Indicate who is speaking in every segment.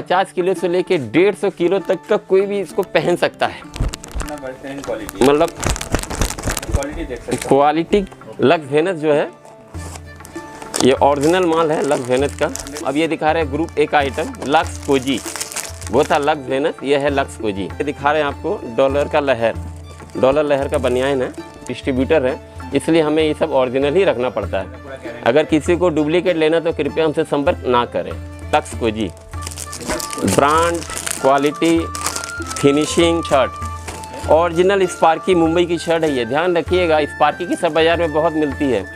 Speaker 1: 50 kilo से लेके 150 kilo तक का कोई भी इसको पहन सकता है। मतलब क्वालिटी लक्स वेनस जो है ये ओरिजिनल माल है लक्स वेनस का। अब ये दिखा रहे हैं ग्रुप ए का आइटम लक्स कोजी, वो था लक्स वेनस, ये है लक्स कोजी। ये दिखा रहे हैं आपको डॉलर का लहर, डॉलर लहर का बनियान है, डिस्ट्रीब्यूटर है, इसलिए हमें ये सब ओरिजिनल ही रखना पड़ता है। अगर किसी को डुप्लीकेट लेना तो कृपया हमसे संपर्क ना करें। Lux Cozi brand, quality, finishing shirt, original Sparky Mumbai की शर्ट है ये, ध्यान रखिएगा। स्पार्की की सब बाज़ार में बहुत मिलती है।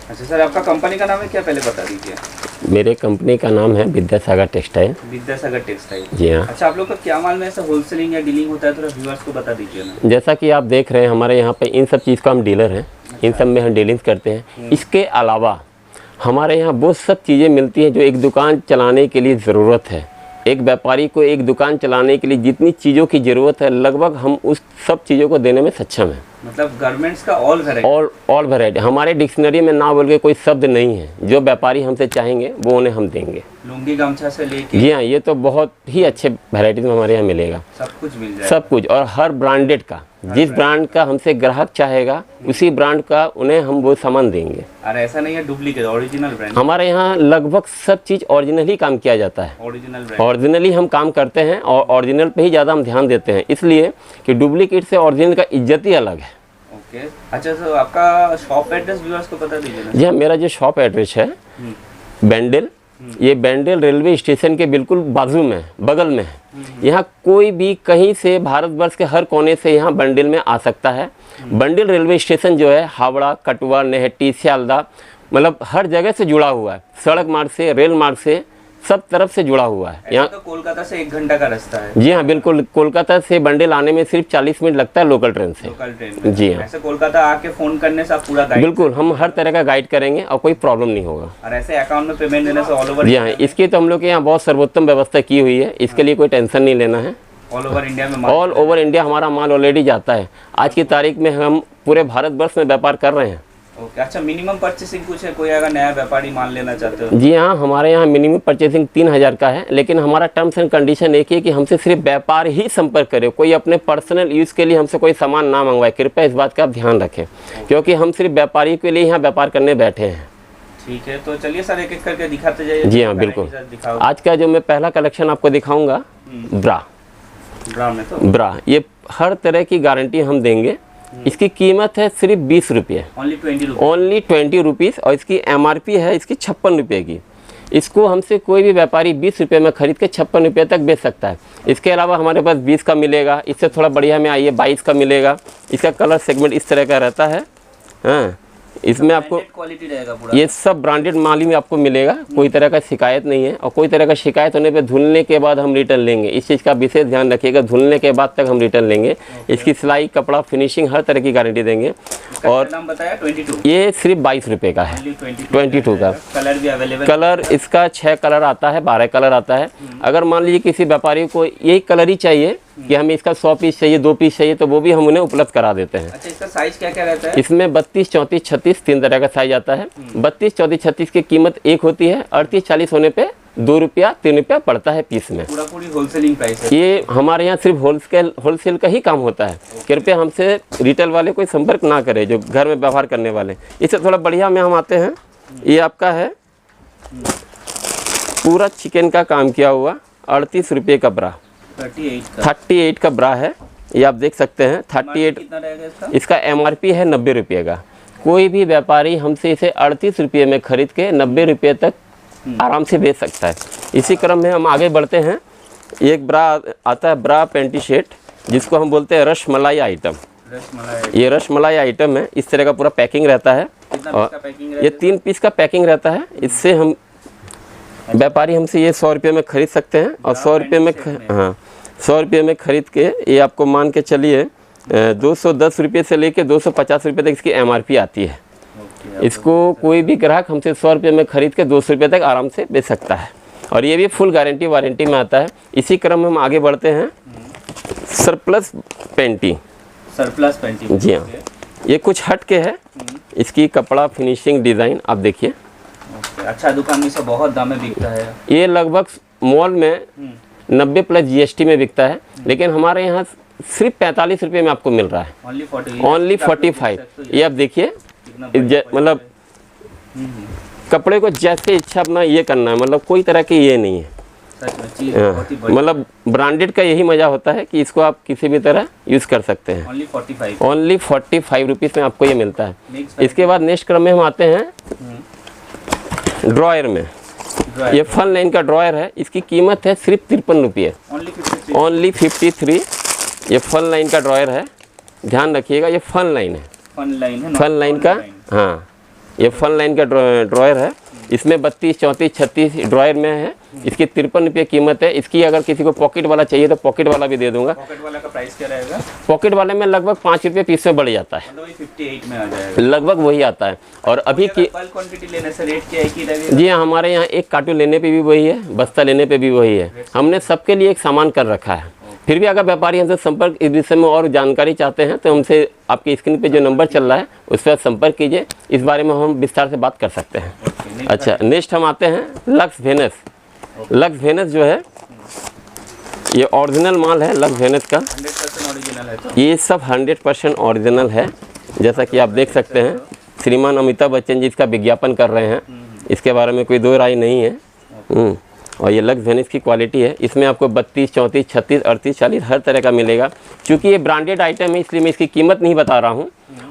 Speaker 2: अच्छा सर, आपका कंपनी का नाम है क्या, पहले बता दीजिए।
Speaker 1: मेरे कंपनी का नाम है विद्यासागर टेक्सटाइल।
Speaker 2: विद्यासागर टेक्सटाइल,
Speaker 1: जी हाँ।
Speaker 2: अच्छा, आप लोग का क्या माल में ऐसा होलसेलिंग या डीलिंग होता है, थोड़ा व्यूअर्स को बता दीजिए ना।
Speaker 1: जैसा कि आप देख रहे हैं हमारे यहाँ पे इन सब चीज़ का हम डीलर हैं, इन सब में हम डीलिंग्स करते हैं। इसके अलावा हमारे यहाँ वो सब चीज़ें मिलती हैं जो एक दुकान चलाने के लिए ज़रूरत है। एक व्यापारी को एक दुकान चलाने के लिए जितनी चीज़ों की ज़रूरत है लगभग हम उस सब चीज़ों को देने में सक्षम हैं।
Speaker 2: मतलब गारमेंट्स का ऑल
Speaker 1: वैरायटी हमारे डिक्शनरी में ना बोल के कोई शब्द नहीं है। जो व्यापारी हमसे चाहेंगे वो उन्हें हम देंगे।
Speaker 2: लुंगी गमछा से लेके,
Speaker 1: जी हाँ, ये तो बहुत ही अच्छे वैरायटीज में हमारे यहाँ मिलेगा।
Speaker 2: सब कुछ मिल जाएगा,
Speaker 1: सब कुछ, और हर ब्रांडेड का, जिस ब्रांड का हमसे ग्राहक चाहेगा उसी ब्रांड का उन्हें हम वो सामान देंगे।
Speaker 2: और ऐसा नहीं है डुप्लीकेट, ओरिजिनल ब्रांड।
Speaker 1: हमारे यहाँ लगभग सब चीज़ ओरिजिनल ही काम किया जाता है। ओरिजिनली हम काम करते हैं और ओरिजिनल पे ही ज़्यादा हम ध्यान देते हैं, इसलिए कि डुप्लीकेट से ओरिजिनल का इज्जत ही अलग है।
Speaker 2: ओके, अच्छा सर, आपका शॉप एड्रेस व्यूअर्स को बता दीजिए ना।
Speaker 1: जी हाँ, मेरा जो शॉप एड्रेस है बैंडल, ये बैंडल रेलवे स्टेशन के बिल्कुल बाजू में, बगल में है। यहाँ कोई भी कहीं से भारतवर्ष के हर कोने से यहाँ बंडल में आ सकता है। बंडल रेलवे स्टेशन जो है हावड़ा, कटवा, नेहटी, सियालदा, मतलब हर जगह से जुड़ा हुआ है। सड़क मार्ग से, रेल मार्ग से, सब तरफ से जुड़ा हुआ है। यहाँ
Speaker 2: तो कोलकाता से 1 घंटा का रास्ता है।
Speaker 1: जी हाँ, बिल्कुल। कोलकाता से बंडल आने में सिर्फ 40 मिनट लगता है लोकल ट्रेन से।
Speaker 2: लोकल ट्रेन,
Speaker 1: जी हाँ।
Speaker 2: ऐसे कोलकाता आके फोन करने से आप पूरा गाइड,
Speaker 1: बिल्कुल, हम हर तरह का गाइड करेंगे और कोई प्रॉब्लम नहीं होगा।
Speaker 2: और ऐसे अकाउंट में पेमेंट देने से ऑल ओवर।
Speaker 1: जी हाँ, इसकी तो हम लोग के यहाँ बहुत सर्वोत्तम व्यवस्था की हुई है, इसके लिए कोई टेंशन नहीं लेना है।
Speaker 2: ऑल ओवर इंडिया में,
Speaker 1: ऑल ओवर इंडिया हमारा माल ऑलरेडी जाता है। आज की तारीख में हम पूरे भारतवर्ष में व्यापार कर रहे हैं।
Speaker 2: ओके, अच्छा, मिनिमम परचेसिंग कुछ है, कोई अगर नया व्यापारी मान लेना चाहते हो?
Speaker 1: जी हाँ, हमारे यहाँ मिनिमम परचेसिंग 3000 का है, लेकिन हमारा टर्म्स एंड कंडीशन एक ही है कि हमसे सिर्फ व्यापार ही संपर्क करे। कोई अपने पर्सनल यूज़ के लिए हमसे कोई सामान ना मंगवाए, कृपया इस बात का आप ध्यान रखें, क्योंकि हम सिर्फ व्यापारी के लिए यहाँ व्यापार करने बैठे हैं।
Speaker 2: ठीक है, तो चलिए सर एक एक करके दिखाते जाइए।
Speaker 1: जी हाँ, बिल्कुल। आज का जो मैं पहला कलेक्शन आपको दिखाऊंगा, ब्रा
Speaker 2: में तो
Speaker 1: ब्रा, ये हर तरह की गारंटी हम देंगे। इसकी कीमत है सिर्फ 20 रुपये, ओनली 20 रुपीज़, और इसकी MRP है इसकी 56 रुपये की। इसको हमसे कोई भी व्यापारी 20 रुपये में खरीद के 56 रुपये तक बेच सकता है। इसके अलावा हमारे पास 20 का मिलेगा, इससे थोड़ा बढ़िया में आइए 22 का मिलेगा। इसका कलर सेगमेंट इस तरह का रहता है। हाँ, इसमें आपको
Speaker 2: क्वालिटी रहेगा पूरा,
Speaker 1: ये सब ब्रांडेड माल ही आपको मिलेगा, कोई तरह का शिकायत नहीं है। और कोई तरह का शिकायत होने पे धुलने के बाद हम रिटर्न लेंगे, इस चीज़ का विशेष ध्यान रखिएगा। धुलने के बाद तक हम रिटर्न लेंगे। इसकी सिलाई, कपड़ा, फिनिशिंग हर तरह की गारंटी देंगे। और
Speaker 2: नाम बताया 22,
Speaker 1: ये सिर्फ 22 रुपये का है, 22 का।
Speaker 2: कलर भी अवेलेबल,
Speaker 1: कलर इसका 6 कलर आता है, 12 कलर आता है। अगर मान लीजिए किसी व्यापारी को यही कलर ही चाहिए कि हमें इसका 100 पीस चाहिए, 2 पीस चाहिए, तो वो भी हम उन्हें उपलब्ध करा देते हैं।
Speaker 2: अच्छा, इसका साइज क्या क्या रहता है?
Speaker 1: इसमें 32, 34, 36 3 तरह का साइज आता है। 32, 34, 36 की कीमत एक होती है। 38, 40 होने पे 2 रुपया, 3 रुपया पड़ता है पीस में।
Speaker 2: पूरी होलसेलिंग प्राइस है।
Speaker 1: ये हमारे यहाँ सिर्फ होलसेल का ही काम होता है। कृपया हमसे रिटेल वाले कोई संपर्क ना करें, जो घर में व्यवहार करने वाले। इससे थोड़ा बढ़िया में हम आते हैं। ये आपका है पूरा चिकन का काम किया हुआ, 38 रुपये का ब्रा, 38 का ब्रा है। ये आप देख सकते हैं 38।
Speaker 2: कितना रहेगा इसका?
Speaker 1: इसका MRP है 90 रुपये का। कोई भी व्यापारी हमसे इसे 38 रुपये में खरीद के 90 रुपये तक आराम से बेच सकता है। इसी क्रम में हम आगे बढ़ते हैं। एक ब्रा आता है, ब्रा पैंटी शर्ट, जिसको हम बोलते हैं रसमलाई आइटम। ये रसमलाई आइटम है। इस तरह का पूरा पैकिंग रहता है और ये 3 पीस का पैकिंग रहता है। इससे हम व्यापारी हमसे ये 100 रुपये में खरीद सकते हैं और 100 रुपये में 100 रुपये में खरीद के ये आपको मान के चलिए 210 रुपये से लेके 250 रुपये तक इसकी MRP आती है। इसको कोई भी ग्राहक हमसे 100 रुपये में खरीद के 200 रुपये तक आराम से बेच सकता है और ये भी फुल गारंटी वारंटी में आता है। इसी क्रम में हम आगे बढ़ते हैं। सरप्लस पेंटी, जी हाँ, ये कुछ हट के है। इसकी कपड़ा फिनिशिंग डिज़ाइन आप देखिए।
Speaker 2: अच्छा, दुकान में से बहुत दाम में बिकता है। ये
Speaker 1: लगभग मॉल में 90 प्लस GST में बिकता है, लेकिन हमारे यहाँ सिर्फ 45 रुपये में आपको मिल रहा है। ओनली 45। ये आप देखिए, मतलब कपड़े को जैसे इच्छा अपना ये करना है, मतलब कोई तरह की ये नहीं है। मतलब ब्रांडेड का यही मज़ा होता है कि इसको आप किसी भी तरह यूज़ कर सकते हैं। ओनली 45 रुपीज़ में आपको ये मिलता है। इसके बाद नेक्स्ट क्रम में हम आते हैं ड्रॉयर में। ये फन लाइन का ड्रॉयर है। इसकी कीमत है सिर्फ 53 रुपये, ओनली 53। ये फन लाइन का ड्रॉयर है, ध्यान रखिएगा। ये फन लाइन है, फन लाइन का, हाँ, ये फन लाइन का ड्रॉयर है। इसमें 32, 34, 36 ड्रॉयर में है। इसकी 53 रुपये कीमत है। इसकी अगर किसी को पॉकेट वाला चाहिए तो पॉकेट वाला भी दे दूंगा।
Speaker 2: पॉकेट वाला का प्राइस क्या रहेगा?
Speaker 1: पॉकेट वाले में लगभग 5 रुपये पीस में बढ़ जाता है,
Speaker 2: 58 में आ जाएगा, लगभग
Speaker 1: वही आता है। और अभी की
Speaker 2: बल्क क्वांटिटी लेने से रेट क्या है?
Speaker 1: जी हाँ, हमारे यहाँ एक कार्टून लेने पे भी वही है, बस्ता लेने पे भी वही है। हमने सबके लिए एक सामान कर रखा है। फिर भी अगर व्यापारी हमसे संपर्क इस विषय में और जानकारी चाहते हैं तो हमसे आपकी स्क्रीन पे जो नंबर चल रहा है उस पर संपर्क कीजिए। इस बारे में हम विस्तार से बात कर सकते हैं। अच्छा, नेक्स्ट हम आते हैं लक्स वेनस। लक्स वेनस जो है ये ओरिजिनल माल है। लक्स वेनस का
Speaker 2: 100% ओरिजिनल है।
Speaker 1: ये सब 100% ओरिजिनल है। जैसा कि आप देख सकते हैं, श्रीमान अमिताभ बच्चन जी इसका विज्ञापन कर रहे हैं। इसके बारे में कोई दो राय नहीं है। और ये लक्स वेनस की क्वालिटी है। इसमें आपको 32, 34, 36, 38, 40 हर तरह का मिलेगा। क्योंकि ये ब्रांडेड आइटम है इसलिए मैं इसकी कीमत नहीं बता रहा हूँ।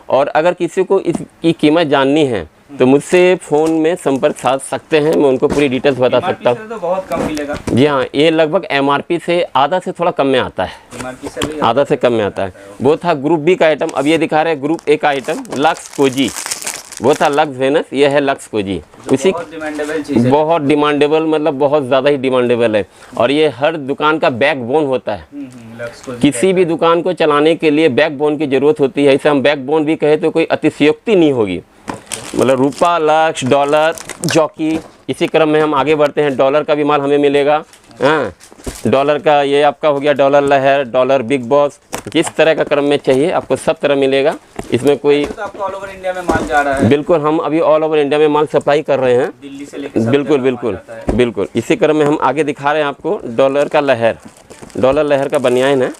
Speaker 1: और अगर किसी को इसकी कीमत जाननी है तो मुझसे फ़ोन में संपर्क साध सकते हैं, मैं उनको पूरी डिटेल्स बता सकता हूँ।
Speaker 2: तो बहुत कम मिलेगा।
Speaker 1: जी हाँ, ये लगभग MRP से आधा से थोड़ा कम में आता है, आधा से कम में आता है। वो था ग्रुप B का आइटम। अब ये दिखा रहे हैं ग्रुप A का आइटम, लक्स कोजी। वो था लक्स वेनस, ये है लक्स कोजी। उसी बहुत डिमांडेबल, मतलब बहुत ज़्यादा ही डिमांडेबल है। और ये हर दुकान का बैकबोन होता है। किसी भी दुकान को चलाने के लिए बैकबोन की ज़रूरत होती है। इसे हम बैकबोन भी कहे तो कोई अतिशयोक्ति नहीं होगी। मतलब रुपा, लक्स, डॉलर, जॉकी। इसी क्रम में हम आगे बढ़ते हैं। डॉलर का भी माल हमें मिलेगा। हाँ, डॉलर का ये आपका हो गया डॉलर लहर, डॉलर बिग बॉस। जिस तरह का क्रम में चाहिए आपको सब तरह मिलेगा। इसमें कोई
Speaker 2: तो आपको ऑल ओवर इंडिया में माल जा रहा है?
Speaker 1: बिल्कुल, हम अभी ऑल ओवर इंडिया में माल सप्लाई कर रहे हैं,
Speaker 2: दिल्ली से लेकर।
Speaker 1: बिल्कुल बिल्कुल बिल्कुल। इसी क्रम में हम आगे दिखा रहे हैं आपको डॉलर का लहर। डॉलर लहर का बनियान है।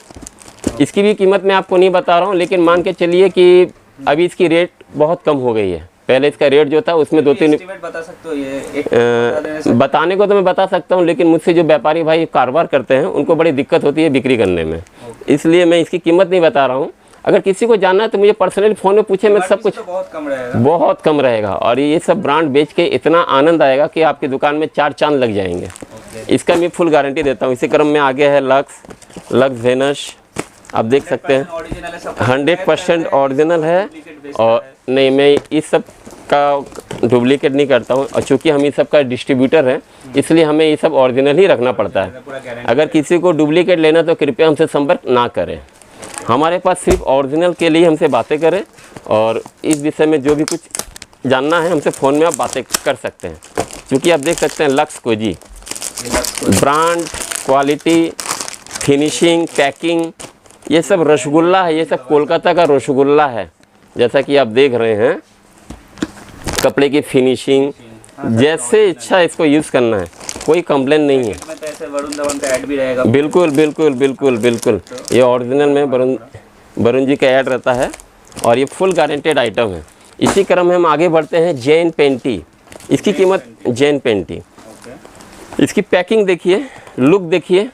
Speaker 1: इसकी भी कीमत मैं आपको नहीं बता रहा हूँ, लेकिन मान के चलिए कि अभी इसकी रेट बहुत कम हो गई है। पहले इसका रेट जो था उसमें 2-3
Speaker 2: बता सकते हो? ये
Speaker 1: बताने को तो मैं बता सकता हूँ, लेकिन मुझसे जो व्यापारी भाई कारोबार करते हैं उनको बड़ी दिक्कत होती है बिक्री करने में, इसलिए मैं इसकी कीमत नहीं बता रहा हूँ। अगर किसी को जानना है तो मुझे पर्सनली फ़ोन में पूछे, मैं सब कुछ।
Speaker 2: तो बहुत कम रहेगा,
Speaker 1: बहुत कम रहेगा। और ये सब ब्रांड बेच के इतना आनंद आएगा कि आपकी दुकान में 4 चांद लग जाएंगे। इसका मैं फुल गारंटी देता हूँ। इसी क्रम में आगे है लक्स वेनस। आप देख सकते हैं 100% ओरिजिनल है। और नहीं, मैं इस सब का डुप्लीकेट नहीं करता हूँ। और चूँकि हम इस सब का डिस्ट्रीब्यूटर हैं इसलिए हमें ये सब ओरिजिनल ही रखना पड़ता है। अगर किसी को डुप्लीकेट लेना तो कृपया हमसे संपर्क ना करें। हमारे पास सिर्फ ओरिजिनल के लिए हमसे बातें करें। और इस विषय में जो भी कुछ जानना है हमसे फ़ोन में आप बातें कर सकते हैं। क्योंकि आप देख सकते हैं Lux Cozi, brand, quality, finishing, packing, ये सब रसगुल्ला है। ये सब कोलकाता का रसगुल्ला है। जैसा कि आप देख रहे हैं, कपड़े की फिनिशिंग, जैसे इच्छा इसको यूज़ करना है, कोई कंप्लेन नहीं है।
Speaker 2: तो ऐसे वरुण धवन का ऐड भी रहेगा?
Speaker 1: बिल्कुल बिल्कुल बिल्कुल बिल्कुल। ये ओरिजिनल में वरुण जी का ऐड रहता है और ये फुल गारंटेड आइटम है। इसी क्रम में हम आगे बढ़ते हैं जैन पेंटी। इसकी कीमत जैन पेंटी, इसकी पैकिंग देखिए। लुक देखिए,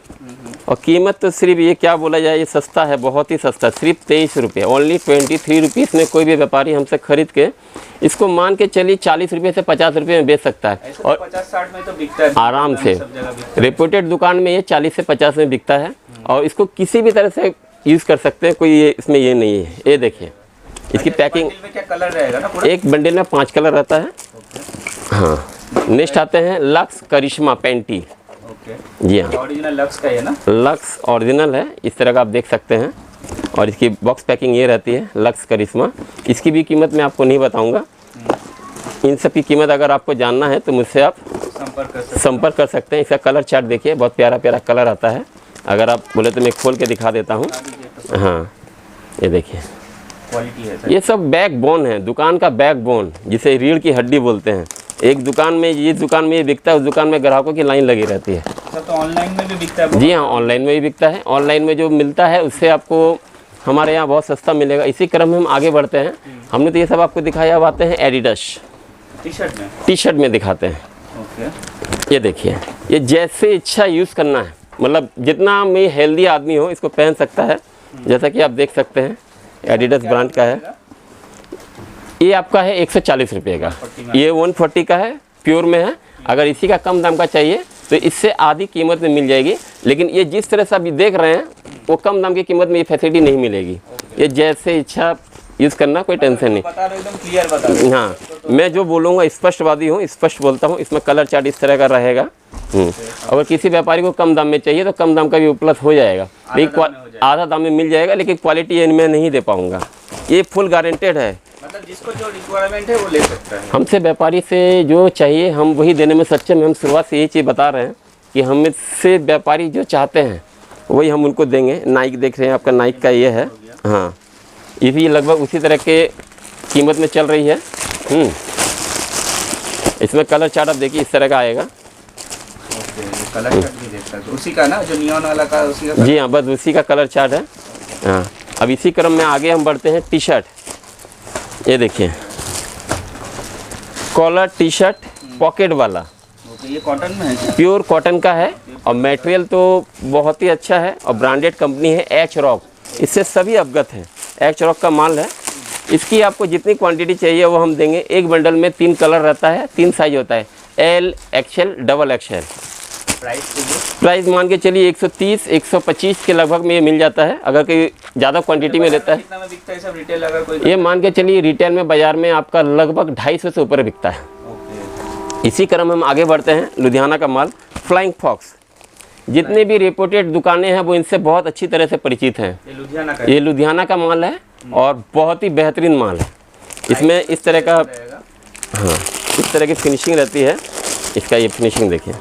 Speaker 1: और कीमत तो सिर्फ ये क्या बोला जाए, ये सस्ता है, बहुत ही सस्ता, सिर्फ 23 रुपये, ओनली 23 रुपीज़ में कोई भी व्यापारी हमसे खरीद के इसको मान के चलिए 40 रुपये से 50 रुपये में बेच सकता है।
Speaker 2: ऐसे और 50-60 में तो बिकता है
Speaker 1: आराम से,
Speaker 2: सब जगह बिकता है।
Speaker 1: रेपुटेड दुकान में ये 40 से 50 में बिकता है, और इसको किसी भी तरह से यूज़ कर सकते हैं, कोई ये इसमें ये नहीं है। ये देखिए इसकी पैकिंग,
Speaker 2: बंडल में क्या कलर रहेगा ना पूरा?
Speaker 1: एक बंडल में 5 कलर रहता है। हाँ, नेक्स्ट आते हैं लक्स करिश्मा पैंटी।
Speaker 2: ओके,
Speaker 1: जी हाँ,
Speaker 2: ओरिजिनल लक्स का है ना?
Speaker 1: लक्स ओरिजिनल है, इस तरह का आप देख सकते हैं, और इसकी बॉक्स पैकिंग ये रहती है, लक्स करिश्मा। इसकी भी कीमत मैं आपको नहीं बताऊंगा, इन सब की कीमत अगर आपको जानना है तो मुझसे आप संपर्क कर सकते हैं। इसका कलर चार्ट देखिए, बहुत प्यारा प्यारा कलर आता है, अगर आप बोले तो मैं खोल के दिखा देता हूँ। हाँ, ये देखिए,
Speaker 2: क्वालिटी है सर।
Speaker 1: ये सब बैक बोन है, दुकान का बैक बोन, जिसे रीढ़ की हड्डी बोलते हैं। एक दुकान में ये बिकता है, उस दुकान में ग्राहकों की लाइन लगी रहती है।
Speaker 2: तो ऑनलाइन में भी बिकता है?
Speaker 1: जी हाँ, ऑनलाइन में भी बिकता है। ऑनलाइन में जो मिलता है उससे आपको हमारे यहाँ बहुत सस्ता मिलेगा। इसी क्रम में हम आगे बढ़ते हैं। हमने तो ये सब आपको दिखाया, अब आते हैं एडिडास टी शर्ट में दिखाते हैं।
Speaker 2: ओके,
Speaker 1: ये देखिए, ये जैसे इच्छा यूज़ करना है, मतलब जितना में हेल्दी आदमी हो इसको पहन सकता है। जैसा कि आप देख सकते हैं, एडिडास ब्रांड का है। ये आपका है 140 रुपये का, ये 140 का है, प्योर में है। अगर इसी का कम दाम का चाहिए तो इससे आधी कीमत में मिल जाएगी, लेकिन ये जिस तरह से आप देख रहे हैं वो कम दाम की कीमत में ये फैसिलिटी नहीं मिलेगी। ये जैसे इच्छा यूज़ करना, कोई टेंशन नहीं।
Speaker 2: बता रहे हो, एकदम क्लियर बता रहे हो।
Speaker 1: हाँ, मैं जो बोलूँगा स्पष्टवादी हूँ, स्पष्ट बोलता हूँ। इसमें कलर चार्ट इस तरह का रहेगा। अगर किसी व्यापारी को कम दाम में चाहिए तो कम दाम का भी उपलब्ध हो जाएगा, आधा दाम में मिल जाएगा, लेकिन क्वालिटी मैं नहीं दे पाऊँगा। ये फुल गारंटेड है,
Speaker 2: मतलब जिसको जो रिक्वायरमेंट है वो ले सकता है।
Speaker 1: हमसे व्यापारी से जो चाहिए हम वही देने में सक्षम हैं। हम शुरुआत से यही चीज़ बता रहे हैं कि हमसे व्यापारी जो चाहते हैं वही हम उनको देंगे। नाइक देख रहे हैं, आपका नाइक का ये है। हाँ, ये भी लगभग उसी तरह के कीमत में चल रही है। इसमें कलर चार्ट आप देखिए, इस तरह का आएगा।
Speaker 2: ओके, कलर चार्ट भी देख सकते हो, उसी का ना, जो नियॉन वाला का उसी का?
Speaker 1: जी हाँ, बस उसी का कलर चार्ट है। हाँ, अब इसी क्रम में आगे हम बढ़ते हैं टी शर्ट। ये देखिए, कॉलर टी शर्ट पॉकेट वाला।
Speaker 2: ओके, ये कॉटन में है?
Speaker 1: प्योर कॉटन का है, और मटेरियल तो बहुत ही अच्छा है, और ब्रांडेड कंपनी है एच रॉक, इससे सभी अवगत हैं। एच रॉक का माल है। इसकी आपको जितनी क्वांटिटी चाहिए वो हम देंगे। एक बंडल में 3 कलर रहता है, 3 साइज होता है, L, XL, double XL. Price मान के चलिए 130, 125 के लगभग में ये मिल जाता है, अगर कोई ज़्यादा क्वांटिटी में लेता है।
Speaker 2: कितना में बिकता है सब रिटेल अगर कोई?
Speaker 1: ये मान के चलिए रिटेल में बाजार में आपका लगभग 250 से ऊपर बिकता है। इसी क्रम में हम आगे बढ़ते हैं, लुधियाना का माल फ्लाइंग फॉक्स। जितने भी रिपोर्टेड दुकानें हैं वो इनसे बहुत अच्छी तरह से परिचित हैं। ये लुधियाना का माल है, और बहुत ही बेहतरीन माल है। इसमें इस तरह का, हाँ, इस तरह की फिनिशिंग रहती है। इसका ये फिनिशिंग देखिए।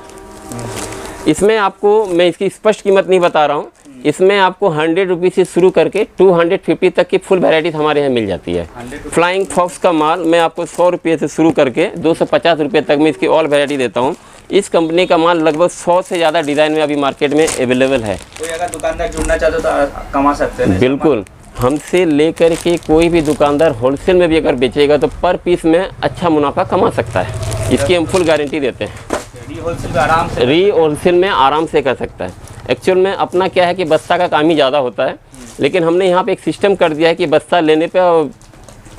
Speaker 1: इसमें आपको मैं इसकी स्पष्ट कीमत नहीं बता रहा हूँ, इसमें आपको 100 रुपीज़ से शुरू करके 250 तक की फुल वैरायटी हमारे यहाँ मिल जाती है। फ्लाइंग फॉक्स का माल मैं आपको 100 रुपये से शुरू करके 250 रुपये तक में इसकी ऑल वैरायटी देता हूँ। इस कंपनी का माल लगभग 100 से ज़्यादा डिज़ाइन में अभी मार्केट में अवेलेबल है।
Speaker 2: कोई अगर दुकानदार जुड़ना चाहते तो कमा सकते हैं?
Speaker 1: बिल्कुल, हमसे लेकर के कोई भी दुकानदार होलसेल में भी अगर बेचेगा तो पर पीस में अच्छा मुनाफा कमा सकता है। इसकी हम फुल गारंटी देते हैं। री होलसेल में आराम से कर सकता है। एक्चुअल में अपना क्या है कि बस्ता का काम ही ज़्यादा होता है, लेकिन हमने यहाँ पे एक सिस्टम कर दिया है कि बस्ता लेने पे और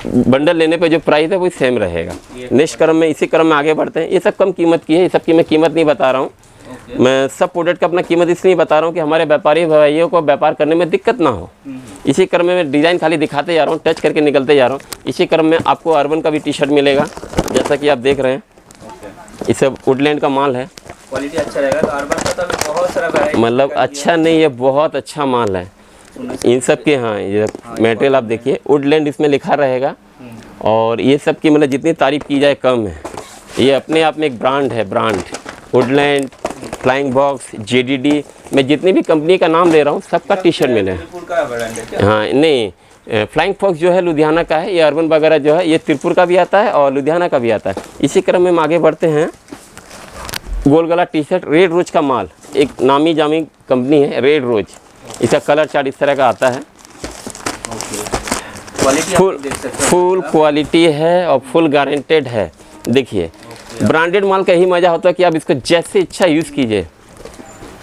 Speaker 1: बंडल लेने पे जो प्राइस है वो सेम रहेगा। नेक्स्ट क्रम में, इसी क्रम में आगे बढ़ते हैं। ये सब कम कीमत की है, ये सब की मैं कीमत नहीं बता रहा हूँ। मैं सब प्रोडक्ट का अपना कीमत इसलिए बता रहा हूँ कि हमारे व्यापारी भाइयों को व्यापार करने में दिक्कत ना हो। इसी क्रम में मैं डिज़ाइन खाली दिखाते जा रहा हूँ, टच करके निकलते जा रहा हूँ। इसी क्रम में आपको अर्बन का भी टी शर्ट मिलेगा, जैसा कि आप देख रहे हैं। ये सब वुडलैंड का माल है।
Speaker 2: क्वालिटी अच्छा रहेगा। तो अर्बन का तो अभी बहुत सारा वैरायटी,
Speaker 1: मतलब अच्छा नहीं, ये बहुत अच्छा माल है। इन सब के, हाँ, ये मटेरियल आप देखिए, वुडलैंड इसमें लिखा रहेगा। और ये सब की मतलब जितनी तारीफ़ की जाए कम है। ये अपने आप में एक ब्रांड है, brand Woodland, Flying Fox, JDD, मैं जितनी भी कंपनी का नाम ले रहा हूँ सबका टी शर्ट मिले। हाँ, नहीं, फ्लाइंग फॉक्स जो है लुधियाना का है, ये अर्बन वगैरह जो है ये त्रिपुर का भी आता है और लुधियाना का भी आता है। इसी क्रम में हम आगे बढ़ते हैं। गोल गला टी शर्ट, रेड रोज का माल, एक नामी जामी कंपनी है रेड रोज। इसका कलर चार्ट इस तरह का आता है। फुल क्वालिटी है और फुल गारंटेड है। देखिए, ब्रांडेड माल का ही मज़ा होता है कि आप इसको जैसे इच्छा यूज़ कीजिए।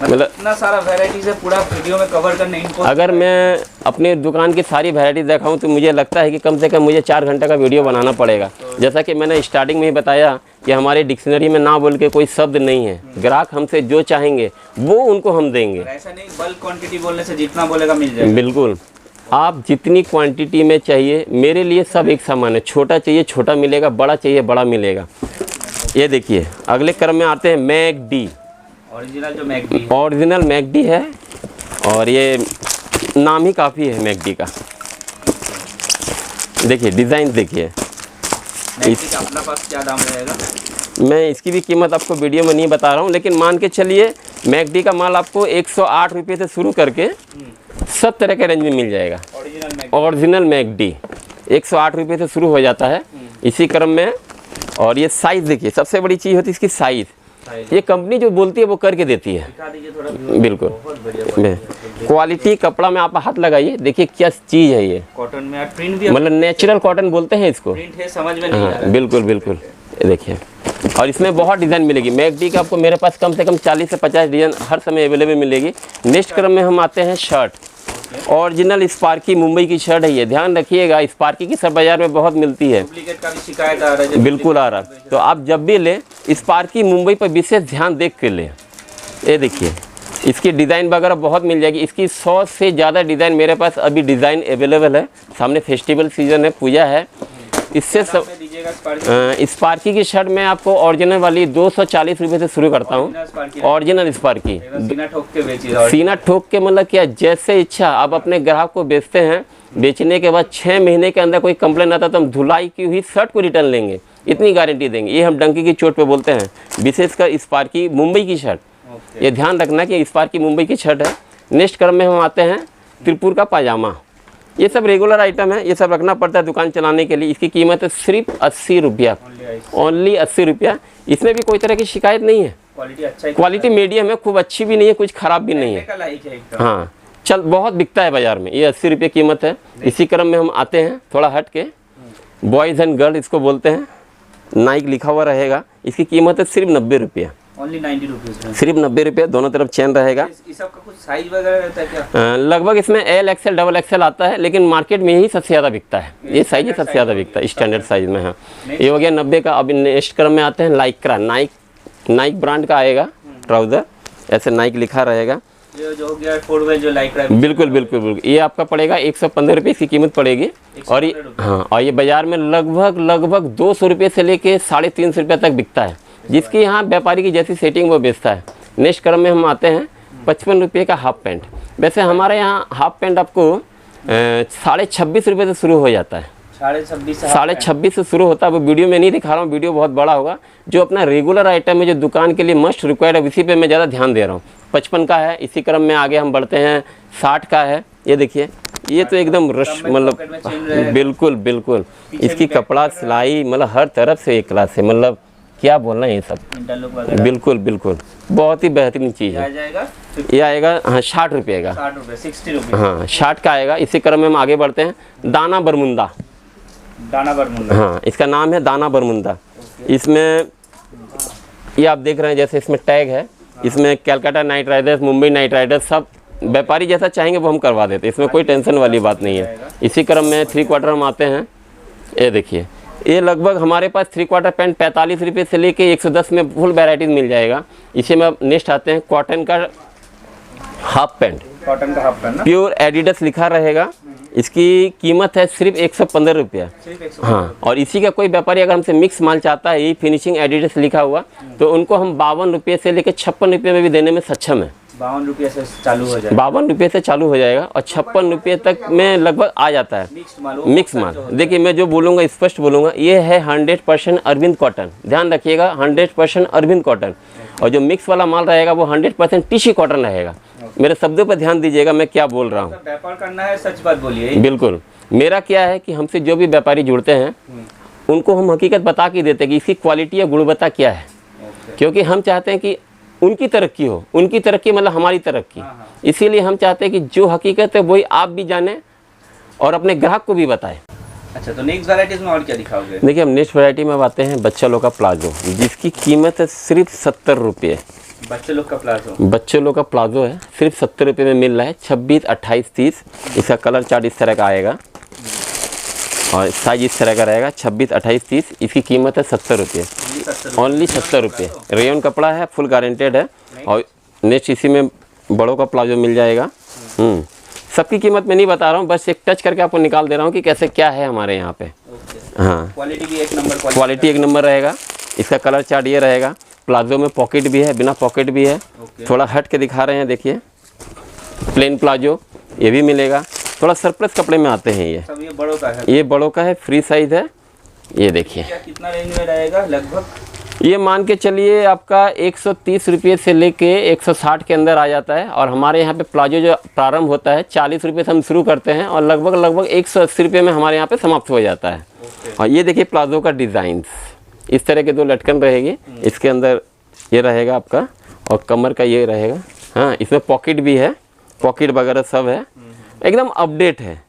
Speaker 2: मतलब इतना सारा वैरायटीज है, पूरा वीडियो में कवर करने इनको।
Speaker 1: अगर मैं अपने दुकान की सारी वैरायटी दिखाऊं तो मुझे लगता है कि कम से कम मुझे 4 घंटे का वीडियो बनाना पड़ेगा। जैसा कि मैंने स्टार्टिंग में ही बताया कि हमारे डिक्शनरी में ना बोल के कोई शब्द नहीं है। ग्राहक हमसे जो चाहेंगे वो उनको हम देंगे।
Speaker 2: ऐसा नहीं बल्क क्वांटिटी बोलने से जितना बोलेगा मिल जाएगा।
Speaker 1: बिल्कुल, आप जितनी क्वांटिटी में चाहिए, मेरे लिए सब एक समान है। छोटा चाहिए छोटा मिलेगा, बड़ा चाहिए बड़ा मिलेगा। ये देखिए, अगले क्रम में आते हैं मैकडी।
Speaker 2: ओरिजिनल जो मैकडी है,
Speaker 1: ओरिजिनल मैकडी है और ये नाम ही काफ़ी है मैकडी का। देखिए डिज़ाइन देखिए।
Speaker 2: मैकडी का अपना पास क्या दाम रहेगा?
Speaker 1: मैं इसकी भी कीमत आपको वीडियो में नहीं बता रहा हूँ, लेकिन मान के चलिए मैकडी का माल आपको 108 रुपये से शुरू करके सब तरह के रेंज में मिल जाएगा। ओरिजिनल मैकडी 108 रुपये से शुरू हो जाता है इसी क्रम में। और ये साइज़ देखिए, सबसे बड़ी चीज़ होती है इसकी साइज़। ये कंपनी जो बोलती है वो करके देती है।
Speaker 2: दिखा दीजिए थोड़ा।
Speaker 1: बिल्कुल क्वालिटी कपड़ा में आप हाथ लगाइए, देखिए क्या चीज़ है ये।
Speaker 2: कॉटन में प्रिंट भी,
Speaker 1: मतलब नेचुरल कॉटन बोलते हैं इसको।
Speaker 2: प्रिंट है, समझ में नहीं आ
Speaker 1: हाँ
Speaker 2: रहा है।
Speaker 1: बिल्कुल बिल्कुल, ये देखिए। और इसमें बहुत डिज़ाइन मिलेगी। मैकडी का आपको मेरे पास कम से कम 40 से 50 डिज़ाइन हर समय अवेलेबल मिलेगी। नेक्स्ट क्रम में हम आते हैं शर्ट। ओरिजिनल स्पार्की मुंबई की शर्ट है ये, ध्यान रखिएगा। स्पार्की की सब बाजार में बहुत मिलती है,
Speaker 2: डुप्लीकेट का भी शिकायत आ रहा है।
Speaker 1: बिल्कुल आ रहा है। तो आप जब भी ले स्पार्की मुंबई पर विशेष ध्यान देख के ले। ये देखिए, इसकी डिज़ाइन वगैरह बहुत मिल जाएगी। इसकी 100 से ज़्यादा डिज़ाइन मेरे पास अभी डिज़ाइन अवेलेबल है। सामने फेस्टिवल सीजन है, पूजा है। इससे सब स्पार्की की शर्ट मैं आपको ओरिजिनल वाली 240 रुपये से शुरू करता हूँ। ओरिजिनल स्पार्की सीना ठोक के, मतलब क्या, जैसे इच्छा आप अपने ग्राहक को बेचते हैं। बेचने के बाद 6 महीने के अंदर कोई कंप्लेन आता तो हम धुलाई की हुई शर्ट को रिटर्न लेंगे, इतनी गारंटी देंगे। ये हम डंकी की चोट पे बोलते हैं, विशेषकर स्पार्की मुंबई की शर्ट। ये ध्यान रखना कि स्पार्की मुंबई की शर्ट है। नेक्स्ट क्रम में हम आते हैं त्रिपुर का पाजामा। ये सब रेगुलर आइटम है, ये सब रखना पड़ता है दुकान चलाने के लिए। इसकी कीमत है सिर्फ 80 रुपया, ओनली 80 रुपया। इसमें भी कोई तरह की शिकायत नहीं है। क्वालिटी मीडियम है, खूब अच्छी भी नहीं है, कुछ खराब भी नहीं है। हाँ चल, बहुत बिकता है बाजार में। ये 80 रुपये कीमत है। इसी क्रम में हम आते हैं थोड़ा हट के, बॉयज़ एंड गर्ल इसको बोलते हैं। नाइक लिखा हुआ रहेगा। इसकी कीमत है सिर्फ 90 रुपया,
Speaker 2: ओनली 90 रुपीज़,
Speaker 1: सिर्फ 90 रुपये। दोनों तरफ चेन रहेगा।
Speaker 2: इस सब का कुछ साइज वगैरह रहता है क्या?
Speaker 1: लगभग इसमें एल एक्सएल डबल एक्सएल आता है, लेकिन मार्केट में यही सबसे ज़्यादा बिकता है। ये साइज ही सबसे ज़्यादा बिकता है स्टैंडर्ड साइज में। हाँ, ये हो गया 90 का। अब नेक्स्ट क्रम में आते हैं लाइक्रा। नाइक ब्रांड का आएगा ट्राउज़र, ऐसे नाइक लिखा रहेगा।
Speaker 2: जो हो गया फुटवेयर जो लाइक्रा,
Speaker 1: बिल्कुल बिल्कुल बिल्कुल। ये आपका पड़ेगा 115 रुपये इसकी कीमत पड़ेगी। और ये, हाँ, और ये बाज़ार में लगभग 200 रुपये से लेके 350 रुपये तक बिकता है। जिसकी यहाँ व्यापारी की जैसी सेटिंग वो बेचता है। नेक्स्ट क्रम में हम आते हैं 55 रुपये का हाफ पैंट। वैसे हमारे यहाँ हाफ पैंट आपको 26.5 रुपये से शुरू हो जाता है। 26.5 से शुरू होता है। वो वीडियो में नहीं दिखा रहा हूँ, वीडियो बहुत बड़ा होगा। जो अपना रेगुलर आइटम है, जो दुकान के लिए मस्ट रिक्वायर्ड है, उसी पे मैं ज़्यादा ध्यान दे रहा हूँ। 55 का है। इसी क्रम में आगे हम बढ़ते हैं 60 का है। ये देखिए, ये तो एकदम रश, मतलब बिल्कुल बिल्कुल। इसकी कपड़ा सिलाई मतलब हर तरफ से एक क्लास है, मतलब क्या बोलना है ये सब। बिल्कुल बिल्कुल, बहुत ही बेहतरीन चीज़ है। ये आएगा हाँ 60 रुपये का,
Speaker 2: 60 रुपये।
Speaker 1: हाँ 60 का आएगा। इसी क्रम में हम आगे बढ़ते हैं। दाना बरमुंदा। हाँ, इसका नाम है दाना बरमुंदा। इसमें ये आप देख रहे हैं, जैसे इसमें टैग है। इसमें Calcutta night Riders, Mumbai night Riders, सब व्यापारी जैसा चाहेंगे वो हम करवा देते हैं। इसमें कोई टेंशन वाली बात नहीं है। इसी क्रम में 3/4 हम आते हैं। ये देखिए, ये लगभग हमारे पास 3/4 पैंट 45 रुपये से लेके 110 में फुल वैरायटीज मिल जाएगा। इसी में अब नेक्स्ट आते हैं कॉटन का हाफ पैंट। प्योर एडिडास लिखा रहेगा। इसकी कीमत है सिर्फ 115 रुपया। हाँ, और इसी का कोई व्यापारी अगर हमसे मिक्स माल चाहता है, ये फिनिशिंग एडिडास लिखा हुआ, तो उनको हम 52 रुपये से लेकर 56 रुपये में भी देने में सक्षम है।
Speaker 2: 52 रुपये से चालू हो जाएगा।
Speaker 1: 52 रुपये से चालू हो जाएगा और 56 रुपये तक में लगभग आ जाता है। मिक्स माल। देखिए, मैं जो बोलूँगा स्पष्ट बोलूँगा, ये है 100% अरविंद कॉटन। ध्यान रखिएगा, 100% अरविंद कॉटन। और जो मिक्स वाला माल रहेगा वो 100% टिश्यू कॉटन रहेगा। मेरे शब्दों पर ध्यान दीजिएगा, मैं क्या बोल रहा हूँ।
Speaker 2: व्यापार करना है, सच बात बोलिए।
Speaker 1: बिल्कुल। मेरा क्या है कि हमसे जो भी व्यापारी जुड़ते हैं उनको हम हकीकत बता के देते हैं कि इसकी क्वालिटी या गुणवत्ता क्या है। क्योंकि हम चाहते हैं कि उनकी तरक्की हो। उनकी तरक्की मतलब हमारी तरक्की। इसीलिए हम चाहते हैं कि जो हकीकत है वही आप भी जाने और अपने ग्राहक को भी बताएं।
Speaker 2: अच्छा, तो नेक्स्ट वैराइटीज में और क्या दिखाओगे?
Speaker 1: देखिए, हम नेक्स्ट वैरायटी में आते हैं बच्चा लोग का प्लाजो, जिसकी कीमत है सिर्फ 70 रुपये।
Speaker 2: बच्चे लोग का प्लाजो।
Speaker 1: बच्चों लोग का प्लाजो है, सिर्फ 70 रुपये में मिल रहा है। 26, 28, 30 इसका कलर चार्ट इस तरह का आएगा और साइज इस तरह का रहेगा। 26, 28, 30 इसकी कीमत है 70 रुपये, ओनली 70 रुपये। रेयन कपड़ा है, फुल गारंटेड है। और नेक्स्ट इसी में बड़ों का प्लाजो मिल जाएगा। सबकी कीमत मैं नहीं बता रहा हूँ, बस एक टच करके आपको निकाल दे रहा हूँ कि कैसे क्या है हमारे यहाँ पे। हाँ,
Speaker 2: क्वालिटी भी एक नंबर,
Speaker 1: क्वालिटी एक नंबर रहेगा। इसका कलर चार्ट ये रहेगा। प्लाजो में पॉकेट भी है, बिना पॉकेट भी है। थोड़ा हट के दिखा रहे हैं, देखिए प्लेन प्लाजो ये भी मिलेगा। थोड़ा सरप्लस कपड़े में आते हैं ये।
Speaker 2: सब ये बड़ों का है?
Speaker 1: ये बड़ों का है, फ्री साइज है। ये देखिए
Speaker 2: कितना रेंज में रहेगा लगभग?
Speaker 1: ये मान के चलिए आपका 130 रुपये से लेके 160 के अंदर आ जाता है। और हमारे यहाँ पे प्लाजो जो प्रारंभ होता है 40 रुपये से हम शुरू करते हैं और लगभग 180 रुपये में हमारे यहाँ पे समाप्त हो जाता है। और ये देखिए प्लाजो का डिज़ाइन, इस तरह के 2 लटकन रहेगी। इसके अंदर ये रहेगा आपका और कमर का ये रहेगा। हाँ, इसमें पॉकेट भी है, पॉकेट वगैरह सब है, एकदम अपडेट है।